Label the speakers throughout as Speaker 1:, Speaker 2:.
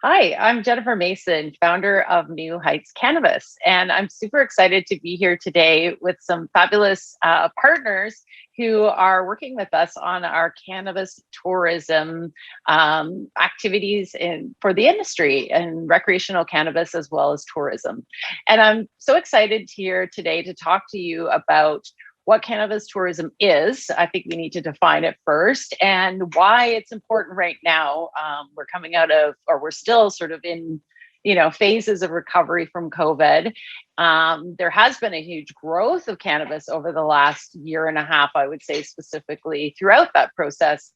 Speaker 1: Hi, I'm Jennifer Mason, founder of New Heights Cannabis, and I'm super excited to be here today with some fabulous partners who are working with us on our cannabis tourism activities for the industry and recreational cannabis as well as tourism. And I'm so excited here today to talk to you about what cannabis tourism is. I think we need to define it first and why it's important right now. We're coming out of, or we're still sort of in, phases of recovery from COVID. There has been a huge growth of cannabis over the last year and a half, I would say specifically throughout that process.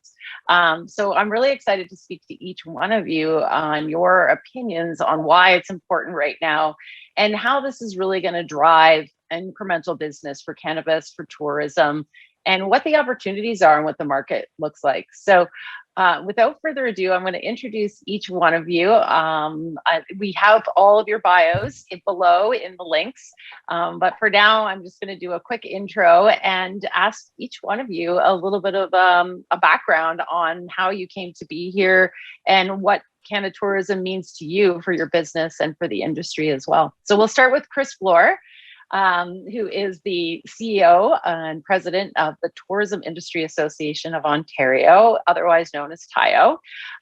Speaker 1: So I'm really excited to speak to each one of you on your opinions on why it's important right now and how this is really going to drive incremental business for cannabis, for tourism, and what the opportunities are and what the market looks like. So without further ado, I'm going to introduce each one of you. We have all of your bios below in the links, but for now, I'm just going to do a quick intro and ask each one of you a little bit of a background on how you came to be here and what Canada tourism means to you for your business and for the industry as well. So we'll start with Chris Bloore, who is the CEO and president of the Tourism Industry Association of Ontario, otherwise known as TIO.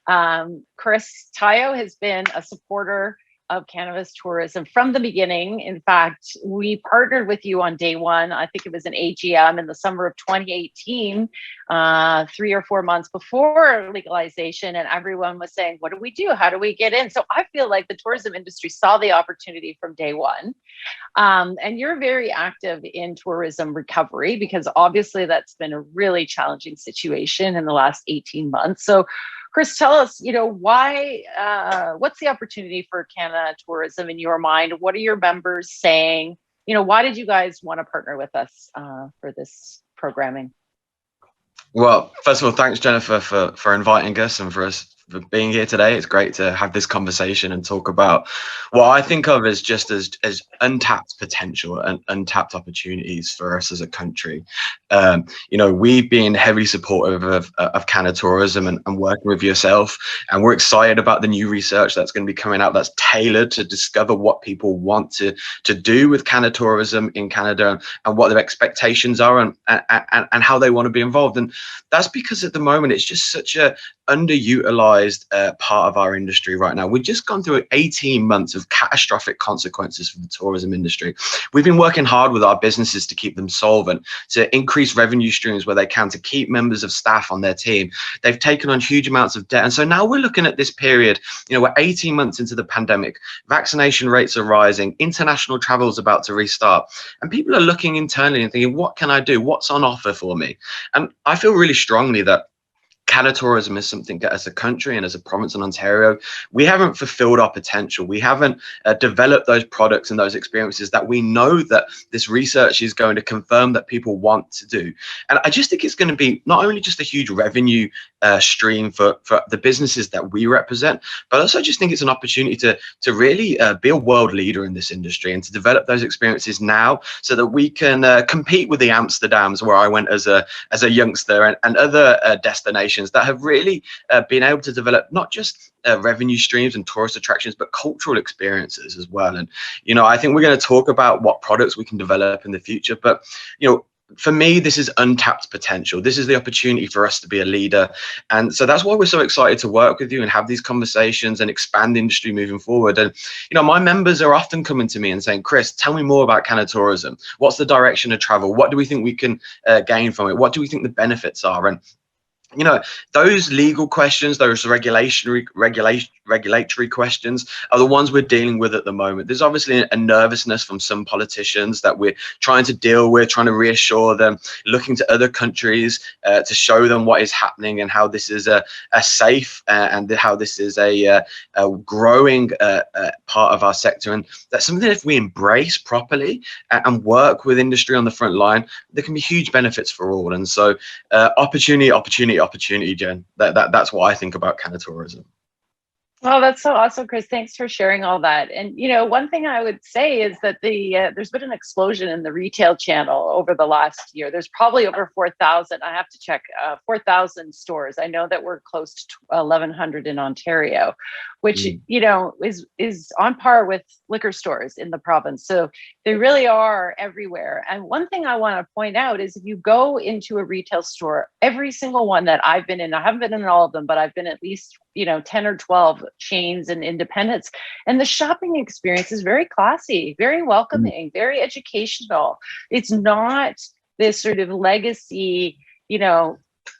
Speaker 1: TIO has been a supporter of cannabis tourism from the beginning. In fact, we partnered with you on day one. I think it was an AGM in the summer of 2018, 3 or 4 months before legalization. And everyone was saying, what do we do? How do we get in? So I feel like the tourism industry saw the opportunity from day one. And you're very active in tourism recovery because obviously that's been a really challenging situation in the last 18 months. So Chris, tell us, why, what's the opportunity for Canada tourism in your mind? What are your members saying? Why did you guys want to partner with us for this programming?
Speaker 2: Well, first of all, thanks, Jennifer, for inviting us and for being here today. It's great to have this conversation and talk about what I think of as just as untapped potential and untapped opportunities for us as a country. We've been heavily supportive of Canada tourism and working with yourself, and we're excited about the new research that's going to be coming out that's tailored to discover what people want to do with Canada tourism in Canada and what their expectations are and how they want to be involved. And that's because at the moment it's just such a underutilized part of our industry right now. We've just gone through 18 months of catastrophic consequences for the tourism industry. We've been working hard with our businesses to keep them solvent, to increase revenue streams where they can, to keep members of staff on their team. They've taken on huge amounts of debt. And so now we're looking at this period, we're 18 months into the pandemic, vaccination rates are rising, international travel is about to restart, and people are looking internally and thinking, what can I do? What's on offer for me? And I feel really strongly that Canada tourism is something that as a country and as a province in Ontario, we haven't fulfilled our potential. We haven't developed those products and those experiences that we know that this research is going to confirm that people want to do. And I just think it's going to be not only just a huge revenue stream for the businesses that we represent, but also just think it's an opportunity to really be a world leader in this industry and to develop those experiences now so that we can compete with the Amsterdams where I went as a youngster and other destinations that have really been able to develop not just revenue streams and tourist attractions, but cultural experiences as well. And, I think we're going to talk about what products we can develop in the future. But, for me, this is untapped potential. This is the opportunity for us to be a leader. And so that's why we're so excited to work with you and have these conversations and expand the industry moving forward. And, my members are often coming to me and saying, Chris, tell me more about Canada tourism. What's the direction of travel? What do we think we can gain from it? What do we think the benefits are? And those legal questions, those regulatory questions are the ones we're dealing with at the moment. There's obviously a nervousness from some politicians that we're trying to deal with, trying to reassure them, looking to other countries to show them what is happening and how this is a safe and how this is a growing part of our sector. And that's something that if we embrace properly and work with industry on the front line, there can be huge benefits for all. And so opportunity, Jen. That's what I think about Canada tourism.
Speaker 1: Well, that's so awesome, Chris. Thanks for sharing all that. And, one thing I would say is that there's been an explosion in the retail channel over the last year. There's probably over 4,000, I have to check, 4,000 stores. I know that we're close to 1,100 in Ontario, which, is on par with liquor stores in the province. So they really are everywhere. And one thing I want to point out is if you go into a retail store, every single one that I've been in, I haven't been in all of them, but I've been at least, 10 or 12 chains and independents. And the shopping experience is very classy, very welcoming, very educational. It's not this sort of legacy,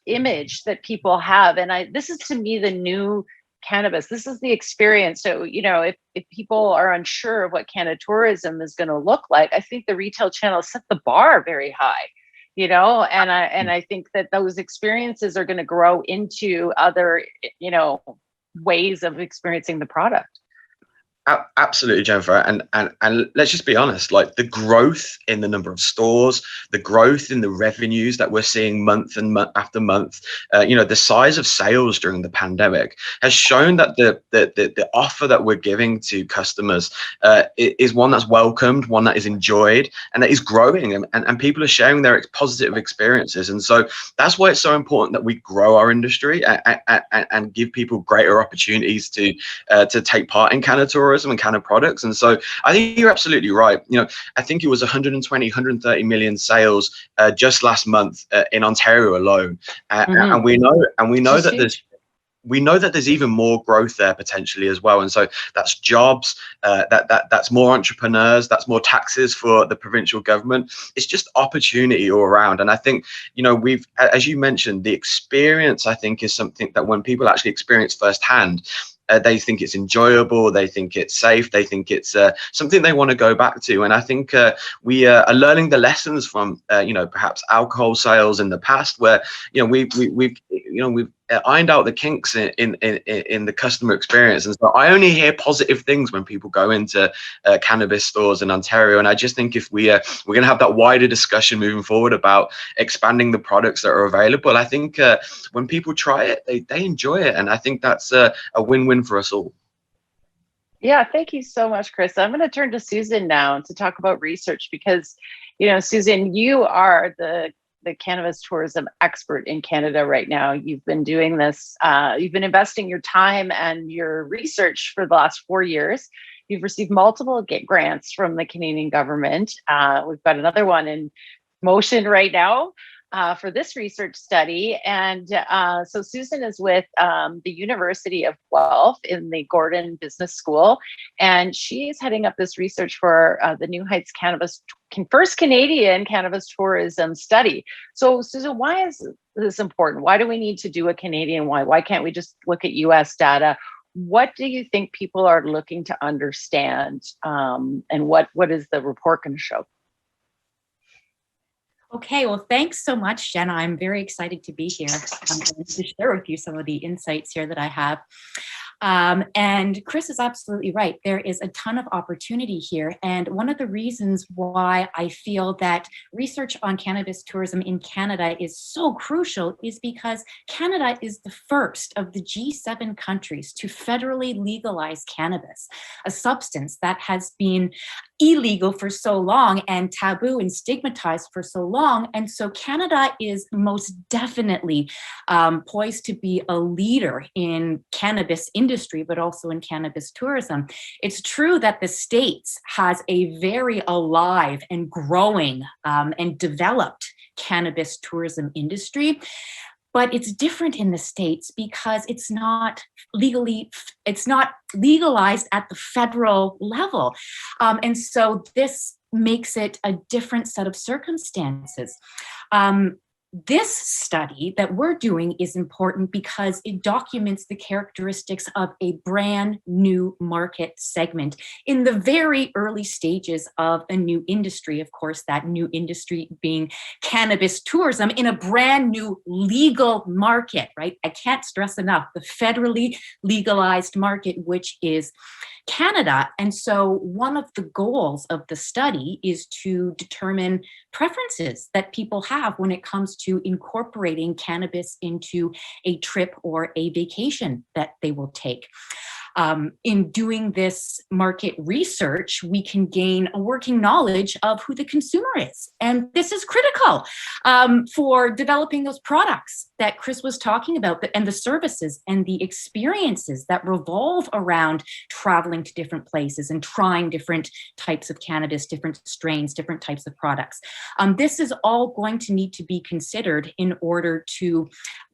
Speaker 1: image that people have. And this is, to me, the new cannabis. This is the experience. So, if people are unsure of what Canada tourism is going to look like, I think the retail channel set the bar very high, and I think that those experiences are going to grow into other, ways of experiencing the product.
Speaker 2: Absolutely, Jennifer. And let's just be honest, like the growth in the number of stores, the growth in the revenues that we're seeing month after month, the size of sales during the pandemic has shown that the offer that we're giving to customers is one that's welcomed, one that is enjoyed, and that is growing, and people are sharing their positive experiences. And so that's why it's so important that we grow our industry and give people greater opportunities to take part in Canada tourism and Canada products. And so I think you're absolutely right. I think it was 130 million sales just last month in Ontario alone, and we know that there's even more growth there potentially as well. And so that's jobs, that's more entrepreneurs, that's more taxes for the provincial government. It's just opportunity all around. And I think, we've, as you mentioned, the experience, I think, is something that when people actually experience firsthand, they think it's enjoyable, they think it's safe, they think it's something they want to go back to. And I think we are learning the lessons from perhaps alcohol sales in the past, where we've ironed out the kinks in the customer experience. And so I only hear positive things when people go into cannabis stores in Ontario. And I just think if we're going to have that wider discussion moving forward about expanding the products that are available, I think when people try it, they enjoy it. And I think that's a win-win for us all.
Speaker 1: Yeah, thank you so much, Chris. I'm going to turn to Susan now to talk about research because, Susan, you are the cannabis tourism expert in Canada right now. You've been doing this, you've been investing your time and your research for the last 4 years. You've received multiple grants from the Canadian government. We've got another one in motion right now for this research study. And so Susan is with the University of Guelph in the Gordon Business School, and she's heading up this research for the New Heights first Canadian cannabis tourism study. So Susan, why is this important? Why do we need to do a Canadian one? Why can't we just look at US data? What do you think people are looking to understand? And what is the report going to show?
Speaker 3: Okay, well, thanks so much, Jenna. I'm very excited to be here and to share with you some of the insights here that I have. And Chris is absolutely right. There is a ton of opportunity here. And one of the reasons why I feel that research on cannabis tourism in Canada is so crucial is because Canada is the first of the G7 countries to federally legalize cannabis, a substance that has been illegal for so long and taboo and stigmatized for so long. And so Canada is most definitely poised to be a leader in cannabis industry, but also in cannabis tourism. It's true that the States has a very alive and growing and developed cannabis tourism industry. But it's different in the States because it's not legalized at the federal level. And so this makes it a different set of circumstances. This study that we're doing is important because it documents the characteristics of a brand new market segment in the very early stages of a new industry. Of course, that new industry being cannabis tourism in a brand new legal market, right? I can't stress enough the federally legalized market, which is Canada. And so one of the goals of the study is to determine preferences that people have when it comes to incorporating cannabis into a trip or a vacation that they will take. In doing this market research, we can gain a working knowledge of who the consumer is. And this is critical for developing those products that Chris was talking about, and the services and the experiences that revolve around traveling to different places and trying different types of cannabis, different strains, different types of products. This is all going to need to be considered in order to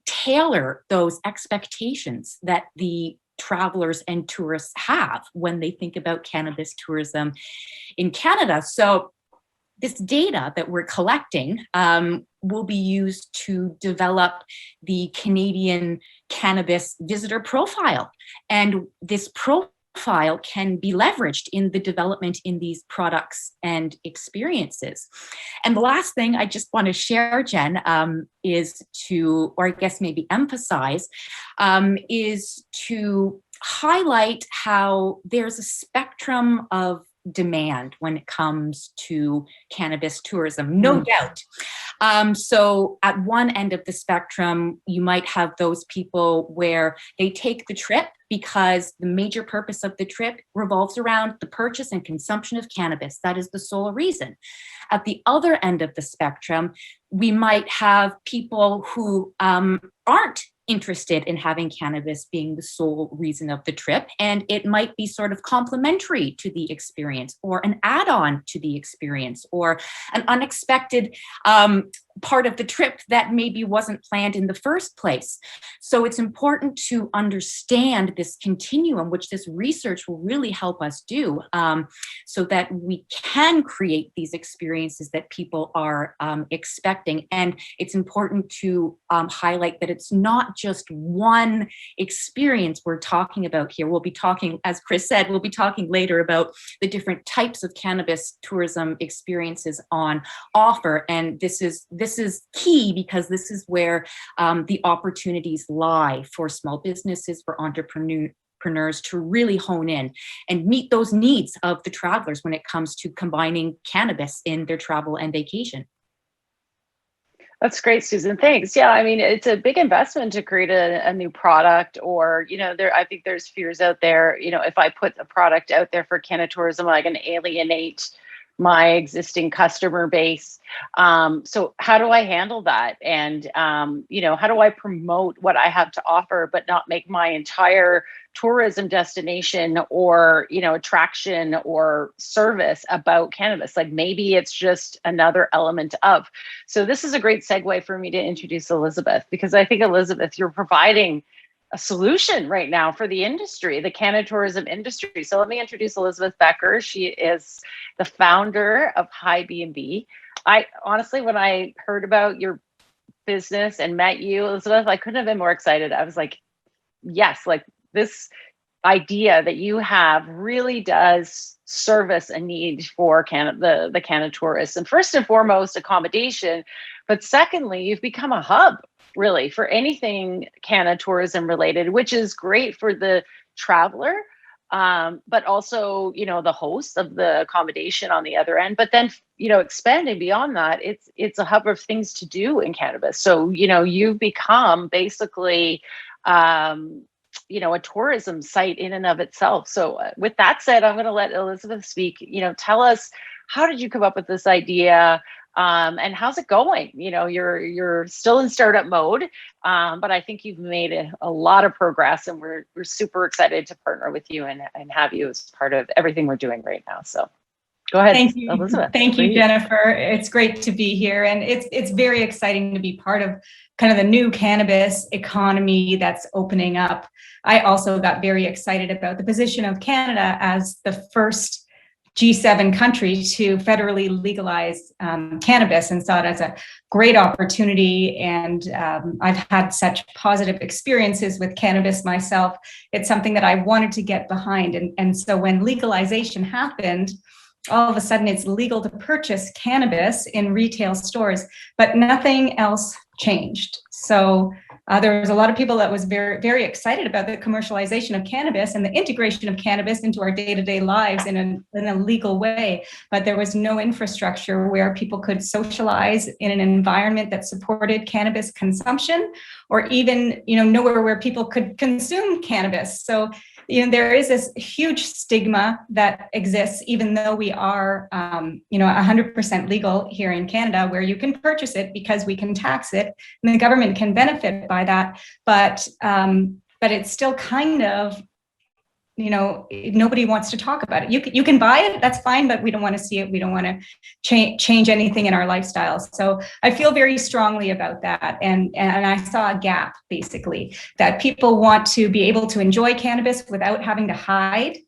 Speaker 3: tailor those expectations that the travelers and tourists have when they think about cannabis tourism in Canada. So this data that we're collecting will be used to develop the Canadian cannabis visitor profile. And this profile can be leveraged in the development in these products and experiences. And the last thing I just want to share, Jen, is to, or I guess maybe emphasize, is to highlight how there's a spectrum of demand when it comes to cannabis tourism, no doubt. So at one end of the spectrum, you might have those people where they take the trip because the major purpose of the trip revolves around the purchase and consumption of cannabis. That is the sole reason. At the other end of the spectrum, we might have people who aren't interested in having cannabis being the sole reason of the trip, and it might be sort of complementary to the experience, or an add-on to the experience, or an unexpected part of the trip that maybe wasn't planned in the first place. So it's important to understand this continuum, which this research will really help us do, so that we can create these experiences that people are expecting. And it's important to highlight that it's not just one experience we're talking about here. We'll be talking, as Chris said, we'll be talking later about the different types of cannabis tourism experiences on offer. And this is key, because this is where the opportunities lie for small businesses, for entrepreneurs to really hone in and meet those needs of the travelers when it comes to combining cannabis in their travel and vacation.
Speaker 1: That's great, Susan. Thanks. Yeah, I mean, it's a big investment to create a new product, or, I think there's fears out there, if I put a product out there for Canada tourism, I can alienate my existing customer base. So how do I handle that? And, how do I promote what I have to offer, but not make my entire tourism destination or, attraction or service about cannabis? Like, maybe it's just another element of. So this is a great segue for me to introduce Elizabeth, because I think, Elizabeth, you're providing a solution right now for the industry, the Canada tourism industry. So let me introduce Elizabeth Becker. She is the founder of HiBnb. I honestly, when I heard about your business and met you, Elizabeth, I couldn't have been more excited. I was like, yes, like, this idea that you have really does service a need for Canada, the Canada tourists. And first and foremost, accommodation. But secondly, you've become a hub, really, for anything Canada tourism related, which is great for the traveler, but also, the host of the accommodation on the other end. But then, expanding beyond that, it's a hub of things to do in cannabis. So, you've become basically, a tourism site in and of itself. So with that said, I'm going to let Elizabeth speak. Tell us, how did you come up with this idea? And how's it going? You're still in startup mode, but I think you've made a lot of progress, and we're super excited to partner with you and have you as part of everything we're doing right now. So go ahead,
Speaker 4: Thank you.
Speaker 1: Elizabeth.
Speaker 4: Thank you, Jennifer. It's great to be here, and it's very exciting to be part of kind of the new cannabis economy that's opening up. I also got very excited about the position of Canada as the first G7 country to federally legalize cannabis, and saw it as a great opportunity. And I've had such positive experiences with cannabis myself. It's something that I wanted to get behind. And so when legalization happened, all of a sudden it's legal to purchase cannabis in retail stores, but nothing else changed. So there was a lot of people that was very, very excited about the commercialization of cannabis and the integration of cannabis into our day-to-day lives in a legal way. But there was no infrastructure where people could socialize in an environment that supported cannabis consumption, or even, nowhere where people could consume cannabis. So there is this huge stigma that exists, even though we are, 100% legal here in Canada, where you can purchase it because we can tax it and the government can benefit by that. But it's still kind of, nobody wants to talk about it. You can buy it, that's fine, but we don't want to see it. We don't want to change anything in our lifestyles. So I feel very strongly about that. And I saw a gap, basically, that people want to be able to enjoy cannabis without having to hide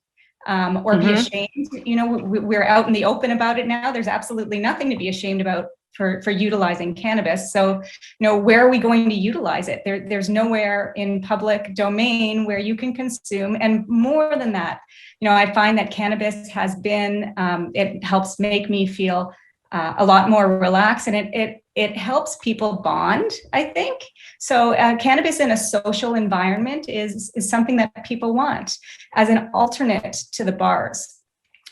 Speaker 4: or be ashamed. We're out in the open about it now. There's absolutely nothing to be ashamed about for utilizing cannabis. So, where are we going to utilize it? There's nowhere in public domain where you can consume. And more than that, I find that cannabis has been, it helps make me feel a lot more relaxed, and it helps people bond, I think. So cannabis in a social environment is something that people want as an alternate to the bars.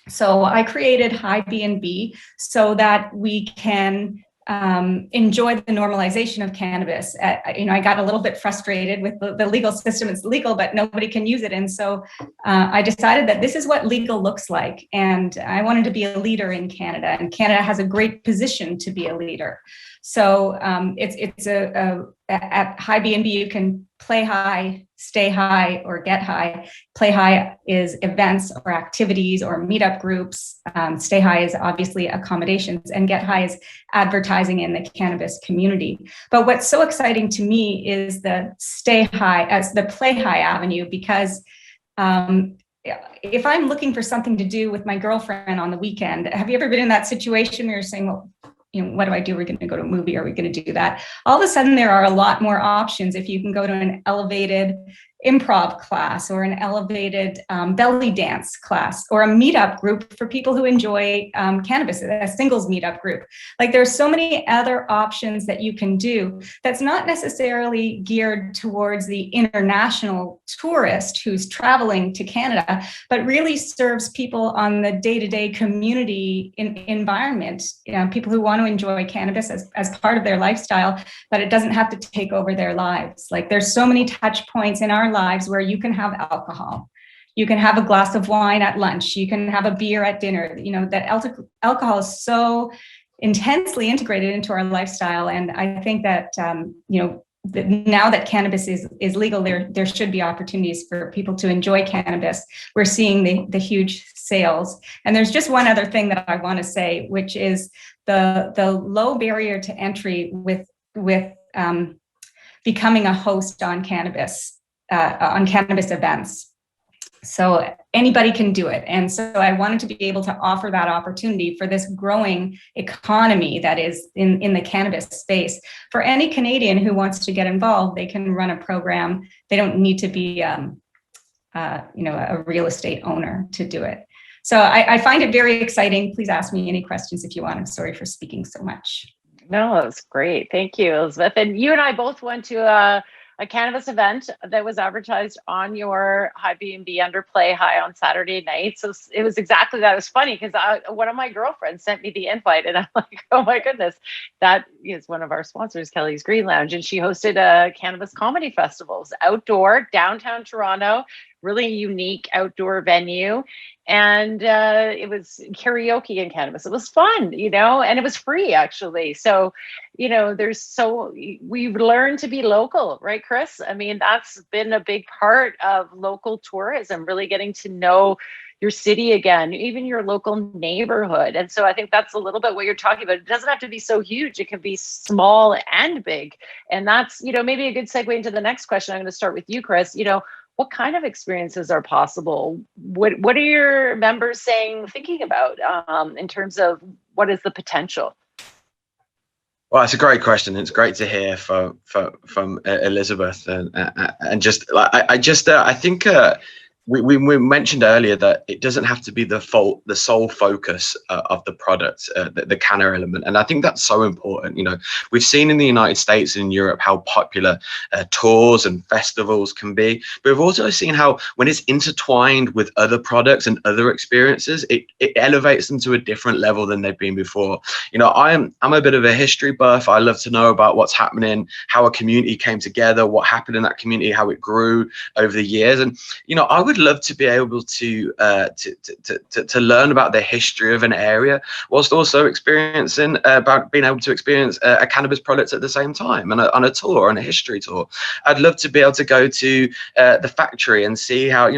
Speaker 4: So I created HiBnb so that we can enjoy the normalization of cannabis. I got a little bit frustrated with the legal system. It's legal, but nobody can use it. And so I decided that this is what legal looks like. And I wanted to be a leader in Canada, and Canada has a great position to be a leader. So at HiBnb, you can play high, stay high, or get high. Play high is events or activities or meetup groups. Stay high is obviously accommodations, and get high is advertising in the cannabis community. But what's so exciting to me is the stay high as the play high avenue, because if I'm looking for something to do with my girlfriend on the weekend, have you ever been in that situation where you're saying, well, what do I do? We're going to go to a movie. Are we going to do that? All of a sudden, there are a lot more options if you can go to an elevated improv class or an elevated belly dance class or a meetup group for people who enjoy cannabis, a singles meetup group. Like, there's so many other options that you can do that's not necessarily geared towards the international tourist who's traveling to Canada, but really serves people on the day-to-day community environment, people who want to enjoy cannabis as part of their lifestyle, but it doesn't have to take over their lives. Like, there's so many touch points in our lives where you can have alcohol. You can have a glass of wine at lunch. You can have a beer at dinner. That alcohol is so intensely integrated into our lifestyle. And I think that, now that cannabis is legal, there should be opportunities for people to enjoy cannabis. We're seeing the huge sales. And there's just one other thing that I want to say, which is the low barrier to entry with becoming a host on cannabis events. So anybody can do it. And so I wanted to be able to offer that opportunity for this growing economy that is in the cannabis space. For any Canadian who wants to get involved, they can run a program. They don't need to be a real estate owner to do it. So I find it very exciting. Please ask me any questions if you want. I'm sorry for speaking so much.
Speaker 1: No, that's great. Thank you, Elizabeth. And you and I both went to a cannabis event that was advertised on your HiBnb under Play High on Saturday night. So it was exactly that. It was funny because one of my girlfriends sent me the invite, and I'm like, oh my goodness, that is one of our sponsors, Kelly's Green Lounge. And she hosted a cannabis comedy festivals outdoor, downtown Toronto, really unique outdoor venue. And it was karaoke and cannabis. It was fun, and it was free, actually. So, we've learned to be local, right, Chris? I mean, that's been a big part of local tourism, really getting to know your city again, even your local neighborhood. And so I think that's a little bit what you're talking about. It doesn't have to be so huge. It can be small and big. And that's, maybe a good segue into the next question. I'm going to start with you, Chris. What kind of experiences are possible? What are your members thinking about in terms of what is the potential?
Speaker 2: Well, it's a great question. It's great to hear from Elizabeth, and just like I think we mentioned earlier that it doesn't have to be the sole focus of the product, the canna element, and I think that's so important. We've seen in the United States and in Europe how popular tours and festivals can be, but we've also seen how when it's intertwined with other products and other experiences, it elevates them to a different level than they've been before. I'm a bit of a history buff. I love to know about what's happening, how a community came together, what happened in that community, how it grew over the years, and I would would love to be able to learn about the history of an area, whilst also experiencing about being able to experience a cannabis product at the same time, and on a tour, on a history tour. I'd love to be able to go to the factory and see how,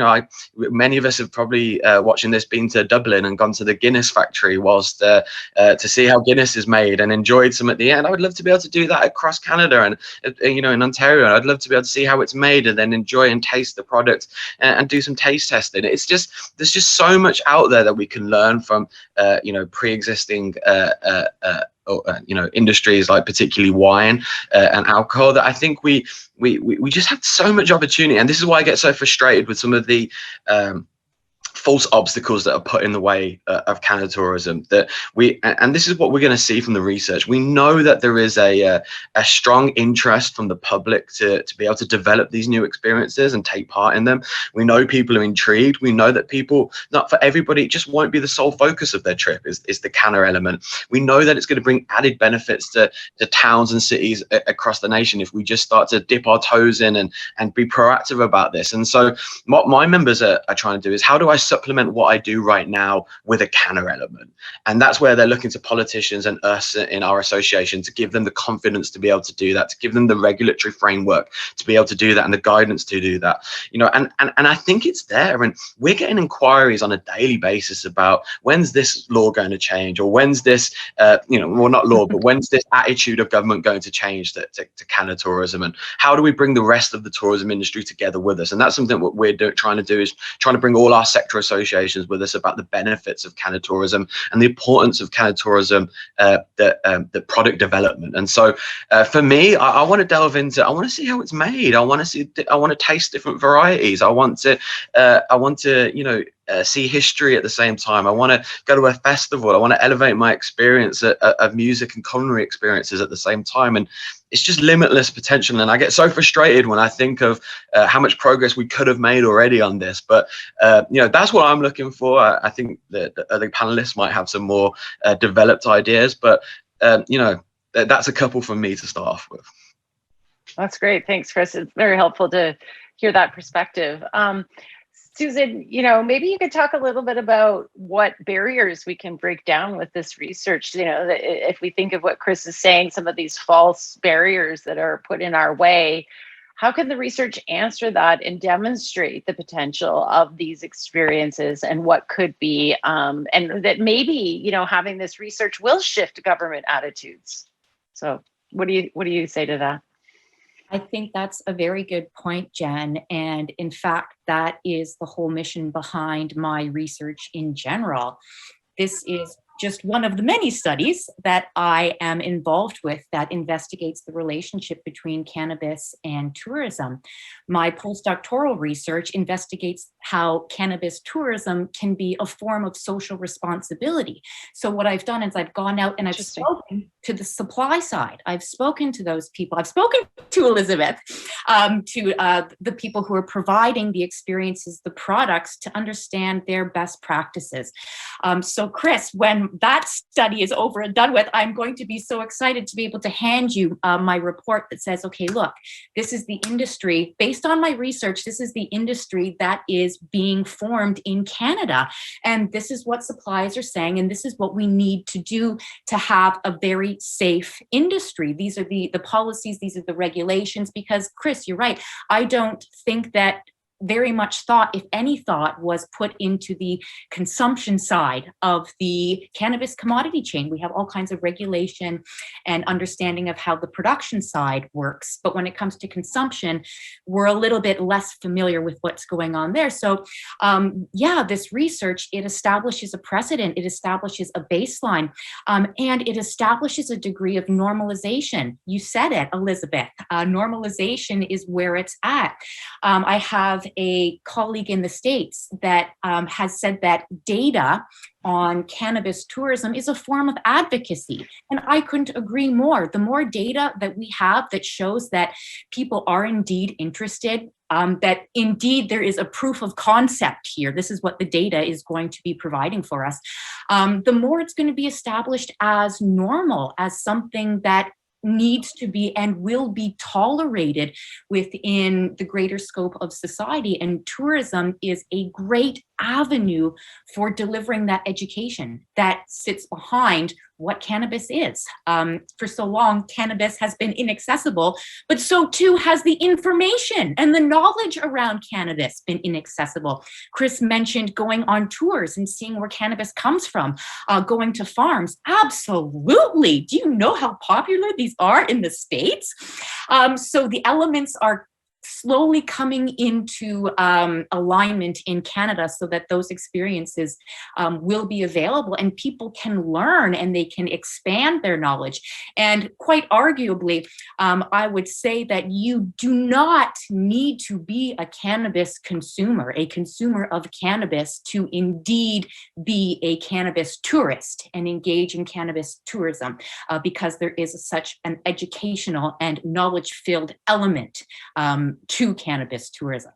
Speaker 2: many of us have probably watching this been to Dublin and gone to the Guinness factory whilst to see how Guinness is made and enjoyed some at the end. I would love to be able to do that across Canada and in Ontario. And I'd love to be able to see how it's made and then enjoy and taste the product and do some taste testing. There's just so much out there that we can learn from pre-existing industries, like particularly wine and alcohol, that I think we just have so much opportunity. And this is why I get so frustrated with some of the false obstacles that are put in the way of Canada tourism. And this is what we're going to see from the research. We know that there is a strong interest from the public to be able to develop these new experiences and take part in them. We know people are intrigued. We know that people, not for everybody, it just won't be the sole focus of their trip is the Canna element. We know that it's going to bring added benefits to towns and cities across the nation if we just start to dip our toes in and be proactive about this. And so what my members are trying to do is, how do I supplement what I do right now with a Canna element? And that's where they're looking to politicians and us in our association to give them the confidence to be able to do that, to give them the regulatory framework to be able to do that and the guidance to do that. And I think it's there, and we're getting inquiries on a daily basis about when's this law going to change, or when's this well, not law, but when's this attitude of government going to change to Canna tourism, and how do we bring the rest of the tourism industry together with us? And that's something what we're trying to do, is trying to bring all our sector associations with us about the benefits of Canada tourism and the importance of Canada tourism, the product development. And so for me, I want to delve into, I want to see how it's made. I want to taste different varieties. I want to see history at the same time. I want to go to a festival. I want to elevate my experience of music and culinary experiences at the same time. And it's just limitless potential. And I get so frustrated when I think of how much progress we could have made already on this. But, that's what I'm looking for. I think that the other panelists might have some more developed ideas, but, that's a couple for me to start off with.
Speaker 1: That's great. Thanks, Chris. It's very helpful to hear that perspective. Susan, maybe you could talk a little bit about what barriers we can break down with this research. If we think of what Chris is saying, some of these false barriers that are put in our way, how can the research answer that and demonstrate the potential of these experiences and what could be, and that maybe, having this research will shift government attitudes? So what do you say to that?
Speaker 3: I think that's a very good point, Jen. And in fact, that is the whole mission behind my research in general. This is just one of the many studies that I am involved with that investigates the relationship between cannabis and tourism. My postdoctoral research investigates how cannabis tourism can be a form of social responsibility. So what I've done is I've gone out and I've spoken to the supply side. I've spoken to those people. I've spoken to Elizabeth, to the people who are providing the experiences, the products, to understand their best practices. So Chris, when that study is over and done with, I'm going to be so excited to be able to hand you my report that says, okay, look, this is the industry. Based on my research, this is the industry that is being formed in Canada. And this is what suppliers are saying. And this is what we need to do to have a very safe industry. These are the policies, these are the regulations, because Chris, you're right. I don't think that very much thought, if any thought, was put into the consumption side of the cannabis commodity chain. We have all kinds of regulation and understanding of how the production side works. But when it comes to consumption, we're a little bit less familiar with what's going on there. So this research, it establishes a precedent, it establishes a baseline, and it establishes a degree of normalization. You said it, Elizabeth. Normalization is where it's at. I have a colleague in the States that has said that data on cannabis tourism is a form of advocacy. And I couldn't agree more. The more data that we have that shows that people are indeed interested, that indeed there is a proof of concept here, this is what the data is going to be providing for us, the more it's going to be established as normal, as something that needs to be and will be tolerated within the greater scope of society. And tourism is a great avenue for delivering that education that sits behind what cannabis is. For so long, cannabis has been inaccessible, but so too has the information and the knowledge around cannabis been inaccessible. Chris mentioned going on tours and seeing where cannabis comes from, going to farms. Absolutely. Do you know how popular these are in the States? So the elements are slowly coming into alignment in Canada so that those experiences will be available and people can learn and they can expand their knowledge. And quite arguably, I would say that you do not need to be a cannabis consumer, a consumer of cannabis, to indeed be a cannabis tourist and engage in cannabis tourism, because there is such an educational and knowledge-filled element to cannabis tourism.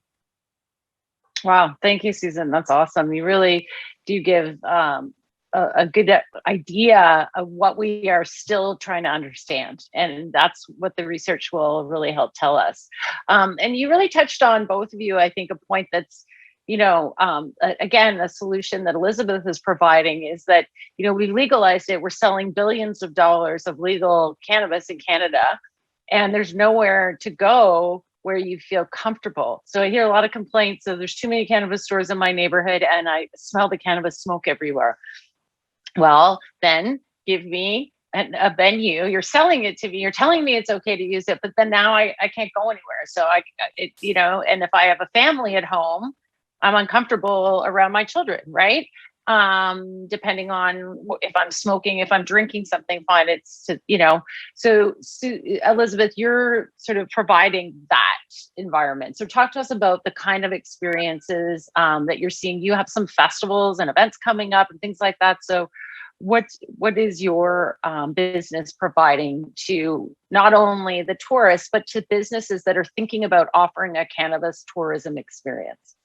Speaker 1: Wow, thank you, Susan. That's awesome. You really do give a good idea of what we are still trying to understand, and that's what the research will really help tell us. And you really touched on, both of you, I think, a point that's, again, a solution that Elizabeth is providing is that, we've legalized it. We're selling billions of dollars of legal cannabis in Canada, and there's nowhere to go where you feel comfortable. So I hear a lot of complaints of there's too many cannabis stores in my neighborhood and I smell the cannabis smoke everywhere. Well, then give me a venue. You're selling it to me. You're telling me it's okay to use it, but then now I can't go anywhere. So and if I have a family at home, I'm uncomfortable around my children, right? Depending on if I'm smoking, if I'm drinking something, fine. So Elizabeth, you're sort of providing that environment. So talk to us about the kind of experiences that you're seeing. You have some festivals and events coming up and things like that. So what is your business providing to not only the tourists, but to businesses that are thinking about offering a cannabis tourism experience?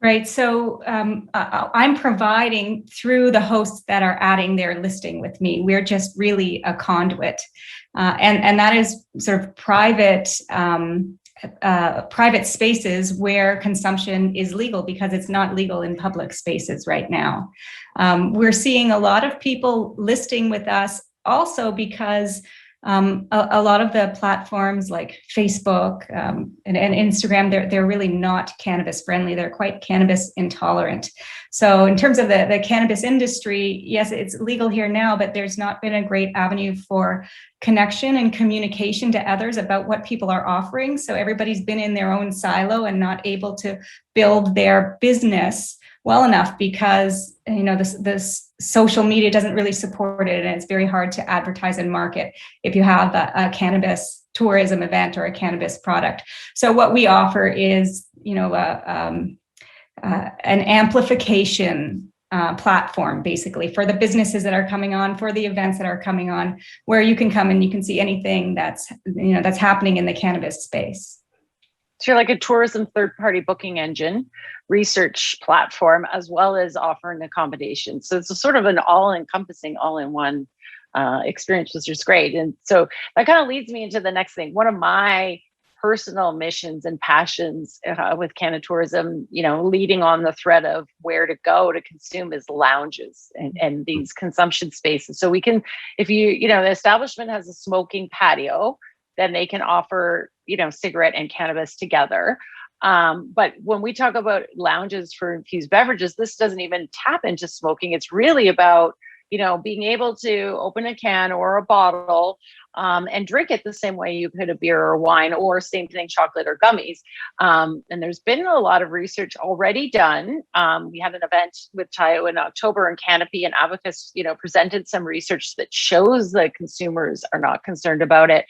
Speaker 4: Right. So I'm providing through the hosts that are adding their listing with me. We're just really a conduit. And that is sort of private spaces where consumption is legal, because it's not legal in public spaces right now. We're seeing a lot of people listing with us also because a lot of the platforms like Facebook and Instagram, they're really not cannabis friendly. They're quite cannabis intolerant. So in terms of the cannabis industry, yes, it's legal here now, but there's not been a great avenue for connection and communication to others about what people are offering. So everybody's been in their own silo and not able to build their business well enough because this social media doesn't really support it, and it's very hard to advertise and market if you have a cannabis tourism event or a cannabis product. So what we offer is an amplification platform, basically, for the businesses that are coming on, for the events that are coming on, where you can come and you can see anything that's happening in the cannabis space.
Speaker 1: So you're like a tourism third-party booking engine, research platform, as well as offering accommodations. So it's a sort of an all-encompassing, all-in-one experience, which is great. And so that kind of leads me into the next thing. One of my personal missions and passions with Canada Tourism, leading on the thread of where to go to consume, is lounges and these consumption spaces. So we can, if the establishment has a smoking patio, then they can offer, cigarette and cannabis together. But when we talk about lounges for infused beverages, this doesn't even tap into smoking. It's really about, being able to open a can or a bottle and drink it the same way you could a beer or wine, or same thing, chocolate or gummies. And there's been a lot of research already done. We had an event with Tayo in October, and Canopy and Abacus, presented some research that shows that consumers are not concerned about it.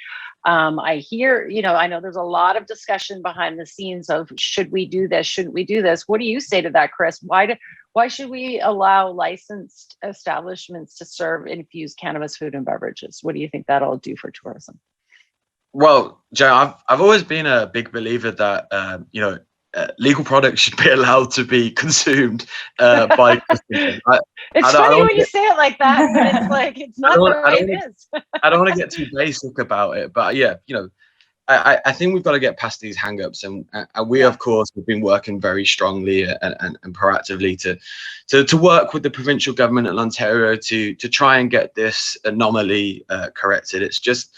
Speaker 1: I hear, I know there's a lot of discussion behind the scenes of should we do this? Shouldn't we do this? What do you say to that, Chris? Why should we allow licensed establishments to serve infused cannabis food and beverages? What do you think that'll do for tourism?
Speaker 2: Well, Joe, I've always been a big believer that legal products should be allowed to be consumed by customers.
Speaker 1: It's funny when you say it like that, but it's like, it's not the way it is.
Speaker 2: I don't want to get too basic about it, but yeah, I think we've got to get past these hang-ups, and we, of course, have been working very strongly and proactively to work with the provincial government in Ontario to try and get this anomaly corrected. It's just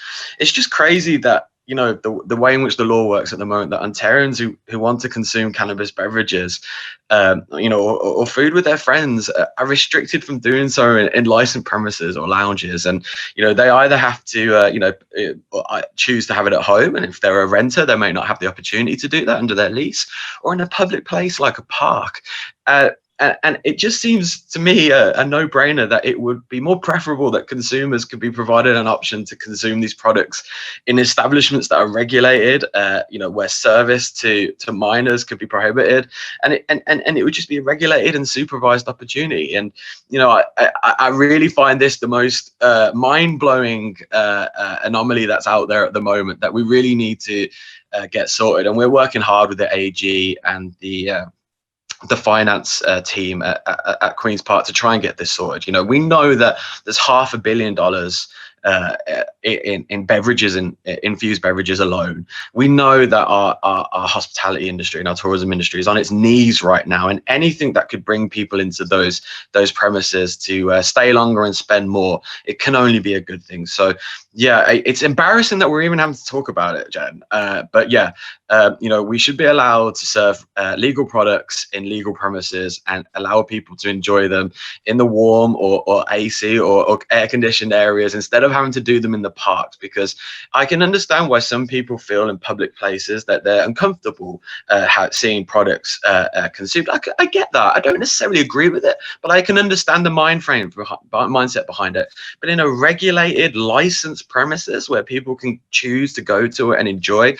Speaker 2: crazy that the way in which the law works at the moment, that Ontarians who want to consume cannabis beverages, or food with their friends, are restricted from doing so in licensed premises or lounges. And they either have to choose to have it at home, and if they're a renter, they may not have the opportunity to do that under their lease, or in a public place like a park. And it just seems to me a no-brainer that it would be more preferable that consumers could be provided an option to consume these products in establishments that are regulated, where service to minors could be prohibited, and it would just be a regulated and supervised opportunity. And I really find this the most mind-blowing anomaly that's out there at the moment, that we really need to get sorted. And we're working hard with the AG and the finance team at Queen's Park to try and get this sorted. We know that there's $500 million in beverages, in infused beverages alone. We know that our hospitality industry and our tourism industry is on its knees right now, and anything that could bring people into those premises to stay longer and spend more, it can only be a good thing. So yeah, it's embarrassing that we're even having to talk about it, Jen. But yeah, we should be allowed to serve legal products in legal premises and allow people to enjoy them in the warm or AC or air-conditioned areas, instead of having to do them in the parks. Because I can understand why some people feel in public places that they're uncomfortable seeing products consumed. I get that. I don't necessarily agree with it, but I can understand the mindset behind it. But in a regulated, licensed premises where people can choose to go to it and enjoy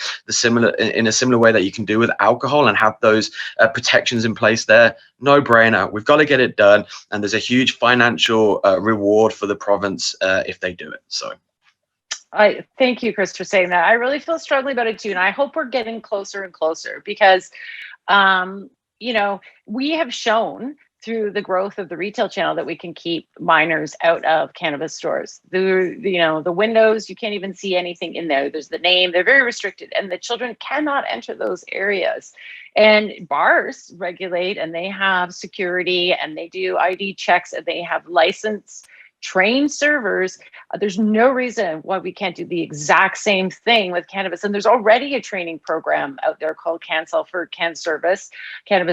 Speaker 2: in a similar way that you can do with alcohol, and have those protections in place there, no brainer. We've got to get it done, and there's a huge financial reward for the province if they do it. So
Speaker 1: I thank you, Chris, for saying that. I really feel strongly about it too, and I hope we're getting closer and closer, because we have shown through the growth of the retail channel that we can keep minors out of cannabis stores. The windows, you can't even see anything in there. There's the name, they're very restricted, and the children cannot enter those areas. And bars regulate, and they have security, and they do ID checks, and they have licensed trained servers. There's no reason why we can't do the exact same thing with cannabis. And there's already a training program out there called Cancel for Cannabis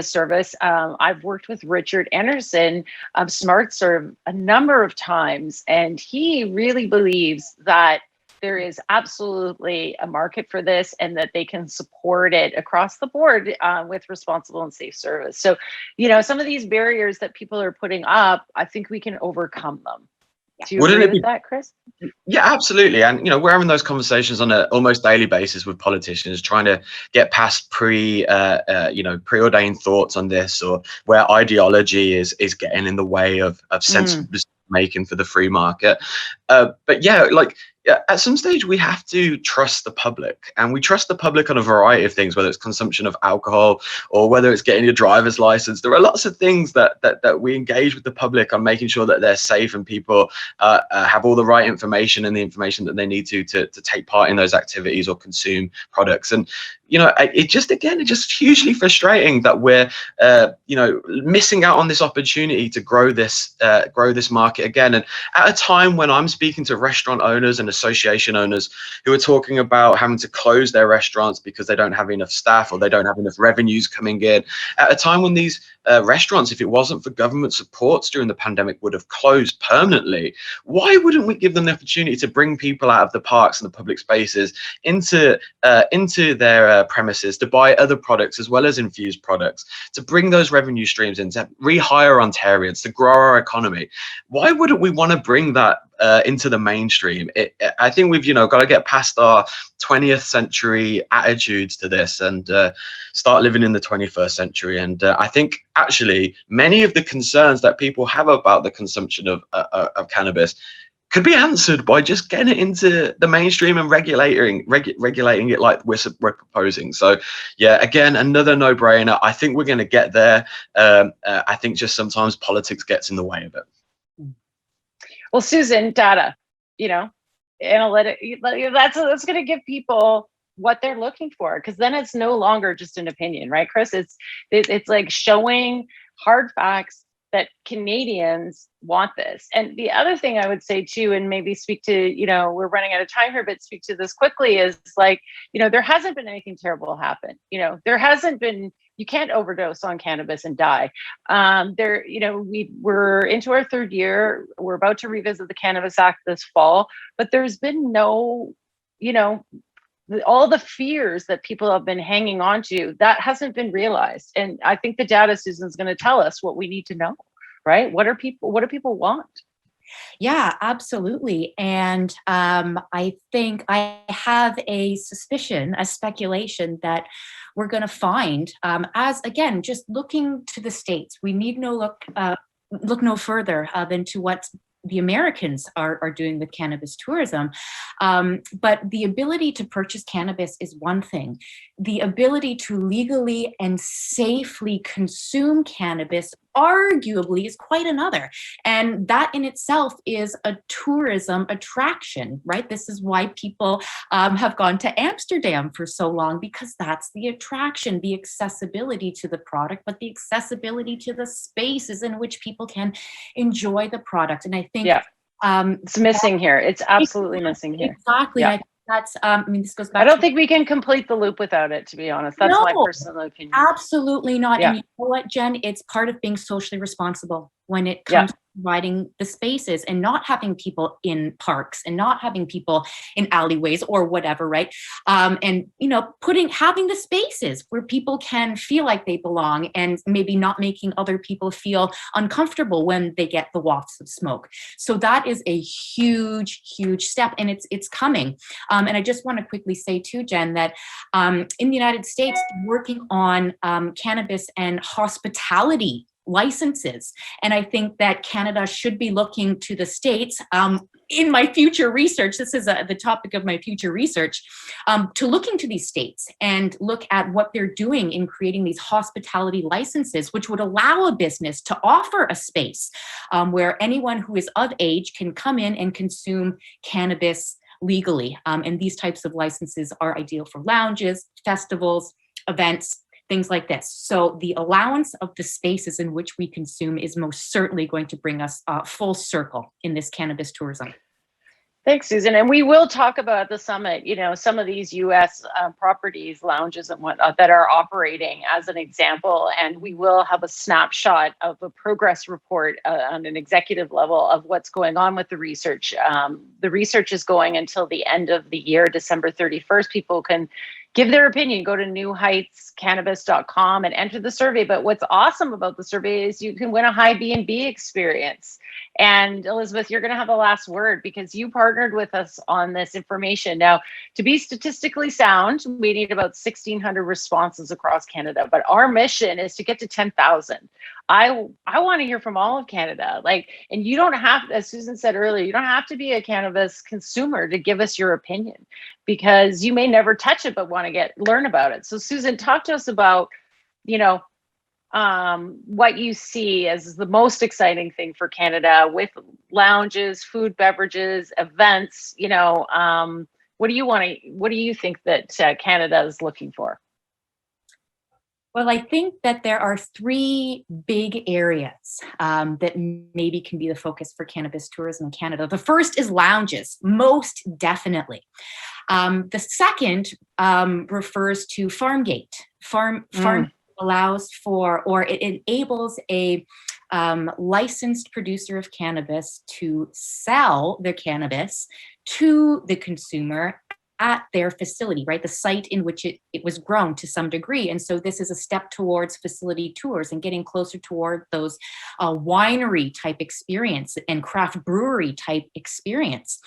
Speaker 1: Service. I've worked with Richard Anderson of SmartServe a number of times, and he really believes that there is absolutely a market for this, and that they can support it across the board with responsible and safe service. So, some of these barriers that people are putting up, I think we can overcome them. Do you agree with that, Chris?
Speaker 2: Yeah, absolutely. And we're having those conversations on an almost daily basis with politicians, trying to get past preordained thoughts on this, or where ideology is getting in the way of sensible making for the free market. But yeah, at some stage we have to trust the public, and we trust the public on a variety of things, whether it's consumption of alcohol or whether it's getting your driver's license. There are lots of things that we engage with the public on, making sure that they're safe and people have all the right information and the information that they need to take part in those activities or consume products. And it's just hugely frustrating that we're missing out on this opportunity to grow this market again. And at a time when I'm speaking to restaurant owners and association owners who are talking about having to close their restaurants because they don't have enough staff or they don't have enough revenues coming in, at a time when these restaurants, if it wasn't for government supports during the pandemic, would have closed permanently, why wouldn't we give them the opportunity to bring people out of the parks and the public spaces into their premises to buy other products as well as infused products, to bring those revenue streams in, to rehire Ontarians, to grow our economy? Why wouldn't we want to bring that into the mainstream? I think we've got to get past our 20th century attitudes to this and start living in the 21st century. And I think actually many of the concerns that people have about the consumption of cannabis could be answered by just getting it into the mainstream and regulating it like we're proposing. So yeah, again, another no-brainer. I think we're going to get there. I think just sometimes politics gets in the way of it.
Speaker 1: Well, Susan, data, analytic, that's going to give people what they're looking for, because then it's no longer just an opinion, right, Chris? It's like showing hard facts that Canadians want this. And the other thing I would say too, and maybe speak to, we're running out of time here, but speak to this quickly, is like, there hasn't been anything terrible happen. There hasn't been, you can't overdose on cannabis and die. We're into our third year. We're about to revisit the Cannabis Act this fall, but there's been no, all the fears that people have been hanging on to, that hasn't been realized. And I think the data, Susan's going to tell us what we need to know, right? What do people want?
Speaker 3: Yeah, absolutely. And I think I have a suspicion, a speculation that we're going to find, as again, just looking to the States, we need look no further than to what the Americans are doing with cannabis tourism. But the ability to purchase cannabis is one thing. The ability to legally and safely consume cannabis arguably is quite another. And that in itself is a tourism attraction, right? This is why people have gone to Amsterdam for so long, because that's the attraction, the accessibility to the product, but the accessibility to the spaces in which people can enjoy the product. And I think
Speaker 1: it's missing here. It's absolutely missing here.
Speaker 3: Exactly.
Speaker 1: Yeah.
Speaker 3: That's, this goes back.
Speaker 1: I don't think we can complete the loop without it, to be honest. That's my personal opinion.
Speaker 3: Absolutely not.
Speaker 1: Yeah.
Speaker 3: And you know what, Jen? It's part of being socially responsible when it comes to providing the spaces and not having people in parks and not having people in alleyways or whatever, right? And having the spaces where people can feel like they belong and maybe not making other people feel uncomfortable when they get the wafts of smoke. So that is a huge, huge step, and it's coming. And I just want to quickly say too, Jen, that in the United States, working on cannabis and hospitality licenses. And I think that Canada should be looking to the States. In my future research, this is the topic of my future research, to look into these states and look at what they're doing in creating these hospitality licenses, which would allow a business to offer a space where anyone who is of age can come in and consume cannabis legally. And these types of licenses are ideal for lounges, festivals, events, things like this. So the allowance of the spaces in which we consume is most certainly going to bring us full circle in this cannabis tourism.
Speaker 1: Thanks, Susan. And we will talk about the summit, some of these US properties, lounges and whatnot that are operating as an example. And we will have a snapshot of a progress report on an executive level of what's going on with the research. The research is going until the end of the year, December 31st. People can give their opinion, go to newheightscannabis.com and enter the survey. But what's awesome about the survey is you can win a HiBnb experience. And Elizabeth, you're going to have the last word because you partnered with us on this information. Now, to be statistically sound, we need about 1,600 responses across Canada, but our mission is to get to 10,000. I want to hear from all of Canada. And you don't have, as Susan said earlier, you don't have to be a cannabis consumer to give us your opinion, because you may never touch it but want to learn about it. So Susan, talk to us about, what you see as the most exciting thing for Canada with lounges, food, beverages, events. What do you think that Canada is looking for?
Speaker 3: Well, I think that there are three big areas that maybe can be the focus for cannabis tourism in Canada. The first is lounges, most definitely. The second refers to farm gate. Farm allows for, or it enables a licensed producer of cannabis to sell their cannabis to the consumer at their facility, right? The site in which it was grown to some degree. And so this is a step towards facility tours and getting closer toward those winery type experience and craft brewery type experience.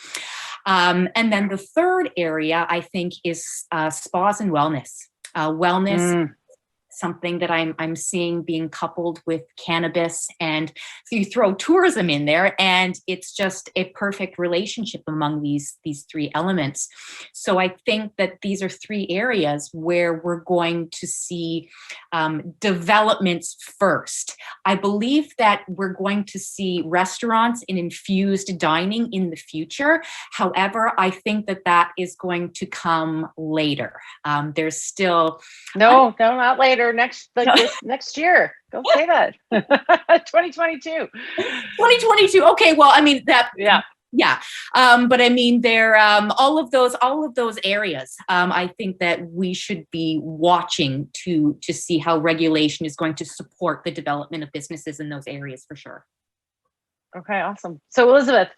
Speaker 3: And then the third area, I think, is spas and wellness. something that I'm seeing being coupled with cannabis, and so you throw tourism in there, and it's just a perfect relationship among these three elements. So I think that these are three areas where we're going to see developments first. I believe that we're going to see restaurants and infused dining in the future. However, I think that is going to come later. There's still
Speaker 1: no, not later. Next year. Don't say that. 2022.
Speaker 3: 2022. Okay, well, I mean that. Yeah. But I mean, there all of those areas. I think that we should be watching to see how regulation is going to support the development of businesses in those areas for sure.
Speaker 1: Okay, awesome. So Elizabeth,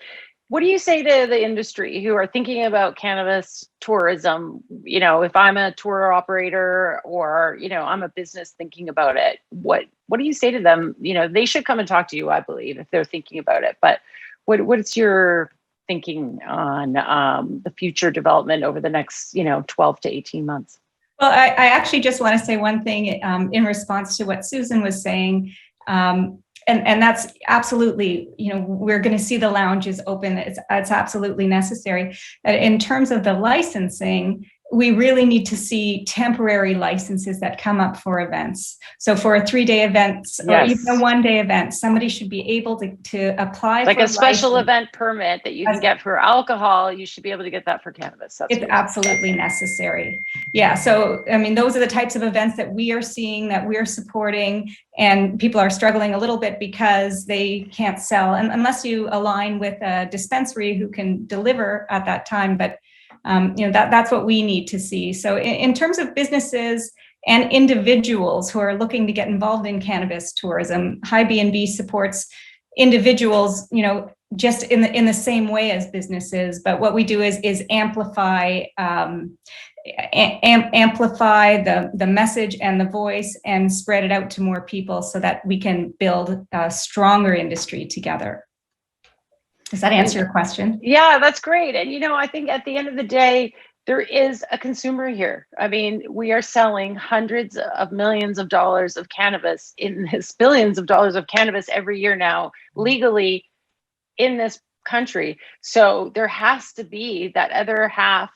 Speaker 1: what do you say to the industry who are thinking about cannabis tourism? If I'm a tour operator or, I'm a business thinking about it, what do you say to them? They should come and talk to you, I believe, if they're thinking about it. But what's your thinking on the future development over the next, 12 to 18 months?
Speaker 4: Well, I actually just want to say one thing in response to what Susan was saying. And that's absolutely, we're going to see the lounges open. It's absolutely necessary. In terms of the licensing, we really need to see temporary licenses that come up for events. So for a 3-day event or even a 1-day event, somebody should be able to apply
Speaker 1: like
Speaker 4: for
Speaker 1: a special
Speaker 4: license.
Speaker 1: Event permit that you can get for alcohol. You should be able to get that for cannabis.
Speaker 4: It's absolutely necessary. Yeah. So, I mean, those are the types of events that we are seeing, that we're supporting, and people are struggling a little bit because they can't sell unless you align with a dispensary who can deliver at that time. But that's what we need to see. So in terms of businesses and individuals who are looking to get involved in cannabis tourism, HiBnb supports individuals, just in the same way as businesses. But what we do is amplify the message and the voice and spread it out to more people so that we can build a stronger industry together. Does that answer your question?
Speaker 1: Yeah, that's great. And, I think at the end of the day, there is a consumer here. I mean, we are selling hundreds of millions of dollars of cannabis in this, billions of dollars of cannabis every year now, legally in this country. So there has to be that other half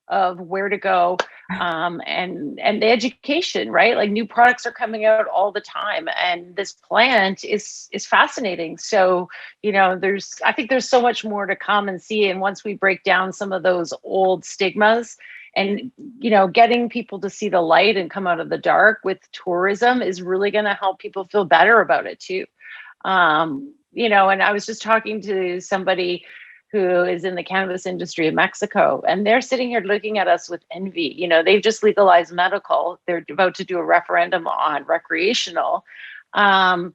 Speaker 1: of where to go, and the education, right? Like new products are coming out all the time, and this plant is fascinating. So, I think there's so much more to come and see. And once we break down some of those old stigmas and, getting people to see the light and come out of the dark with tourism is really going to help people feel better about it too. And I was just talking to somebody who is in the cannabis industry in Mexico, and they're sitting here looking at us with envy. They've just legalized medical. They're about to do a referendum on recreational. But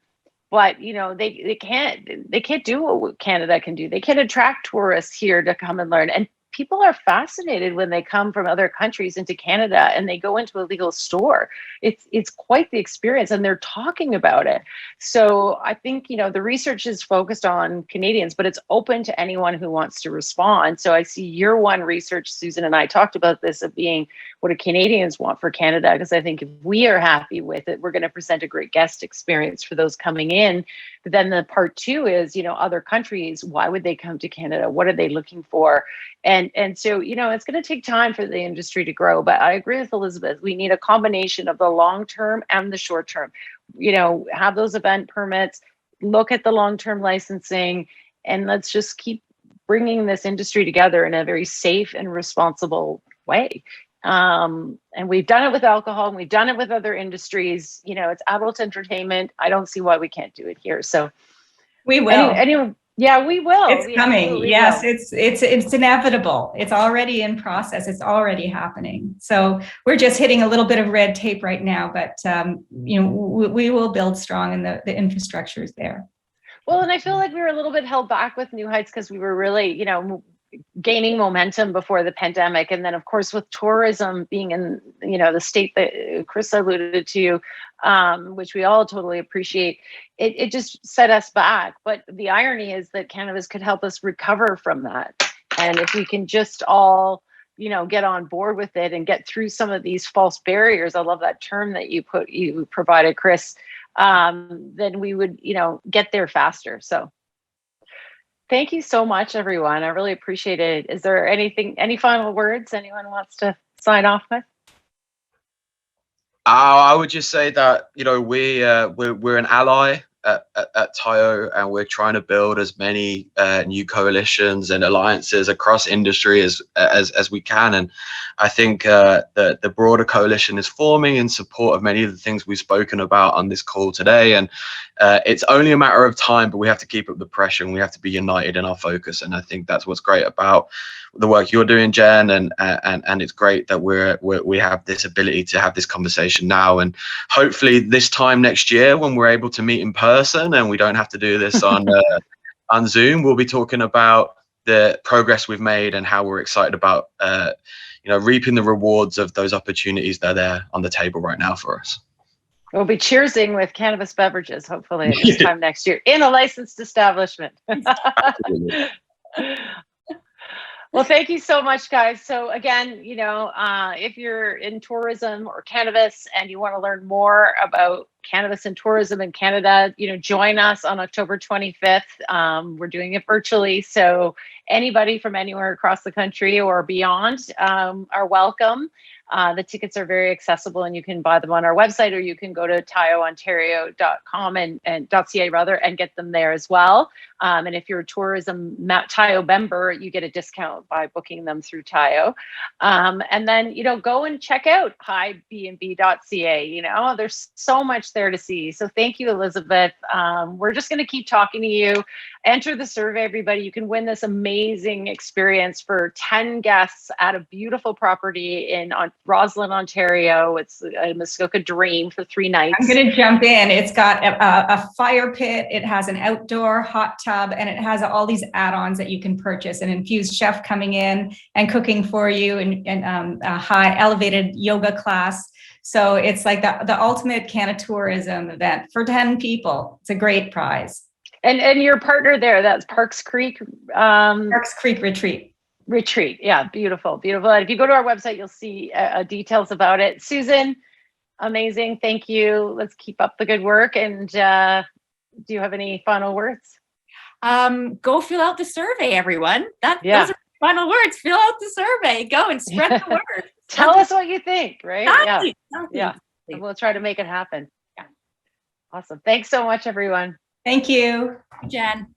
Speaker 1: they can't do what Canada can do. They can't attract tourists here to come and learn. And people are fascinated when they come from other countries into Canada and they go into a legal store. It's quite the experience, and they're talking about it. So I think, the research is focused on Canadians, but it's open to anyone who wants to respond. So I see year one research, Susan and I talked about this, of being what do Canadians want for Canada? Because I think if we are happy with it, we're going to present a great guest experience for those coming in. But then the part two is, other countries, why would they come to Canada? What are they looking for? And so, it's going to take time for the industry to grow. But I agree with Elizabeth. We need a combination of the long-term and the short-term. Have those event permits, look at the long-term licensing, and let's just keep bringing this industry together in a very safe and responsible way. And we've done it with alcohol, and we've done it with other industries. It's adult entertainment. I don't see why we can't do it here. So
Speaker 4: we will.
Speaker 1: Anyway, yeah, we will.
Speaker 4: It's coming. Yes, it's inevitable. It's already in process. It's already happening. So we're just hitting a little bit of red tape right now, but we will build strong, and the infrastructure is there.
Speaker 1: Well, and I feel like we were a little bit held back with New Heights because we were really, gaining momentum before the pandemic. And then, of course, with tourism being in, the state that Chris alluded to, which we all totally appreciate, it just set us back. But the irony is that cannabis could help us recover from that. And if we can just all, get on board with it and get through some of these false barriers, I love that term that you provided, Chris, then we would, get there faster. So thank you so much, everyone. I really appreciate it. Is there any final words anyone wants to sign off with?
Speaker 2: I would just say that, we're an ally at TIO, and we're trying to build as many new coalitions and alliances across industry as we can. And I think the broader coalition is forming in support of many of the things we've spoken about on this call today. And it's only a matter of time, but we have to keep up the pressure and we have to be united in our focus. And I think that's what's great about the work you're doing, Jen, and it's great that we have this ability to have this conversation now. And hopefully this time next year, when we're able to meet in person and we don't have to do this on Zoom, we'll be talking about the progress we've made and how we're excited about reaping the rewards of those opportunities that are there on the table right now for us.
Speaker 1: We'll be cheersing with cannabis beverages, hopefully, at this time next year in a licensed establishment. Well, thank you so much, guys. So again, if you're in tourism or cannabis and you want to learn more about cannabis and tourism in Canada, join us on October 25th. We're doing it virtually. So anybody from anywhere across the country or beyond are welcome. The tickets are very accessible and you can buy them on our website, or you can go to tioontario.com and .ca rather, and get them there as well. And if you're a tourism TIO member, you get a discount by booking them through TIO. And then, go and check out HiBnb.ca. There's so much there to see. So thank you, Elizabeth. We're just going to keep talking to you. Enter the survey, everybody. You can win this amazing experience for 10 guests at a beautiful property in Roslyn, Ontario. It's a Muskoka dream for 3 nights.
Speaker 4: I'm going to jump in. It's got a fire pit. It has an outdoor hot tub, and it has all these add-ons that you can purchase. An infused chef coming in and cooking for you, and a high elevated yoga class. So it's like the ultimate Canada tourism event for 10 people. It's a great prize.
Speaker 1: And your partner there, that's Parks Creek.
Speaker 4: Parks Creek Retreat. Yeah, beautiful, beautiful. And if you go to our website, you'll see details about it. Susan, amazing. Thank you. Let's keep up the good work. And do you have any final words?
Speaker 3: Go fill out the survey, everyone. Those are final words. Fill out the survey. Go and spread the word.
Speaker 1: Tell us what you think, right?
Speaker 3: Exactly.
Speaker 1: Yeah. And we'll try to make it happen. Yeah. Awesome. Thanks so much, everyone.
Speaker 4: Thank you,
Speaker 3: Jen.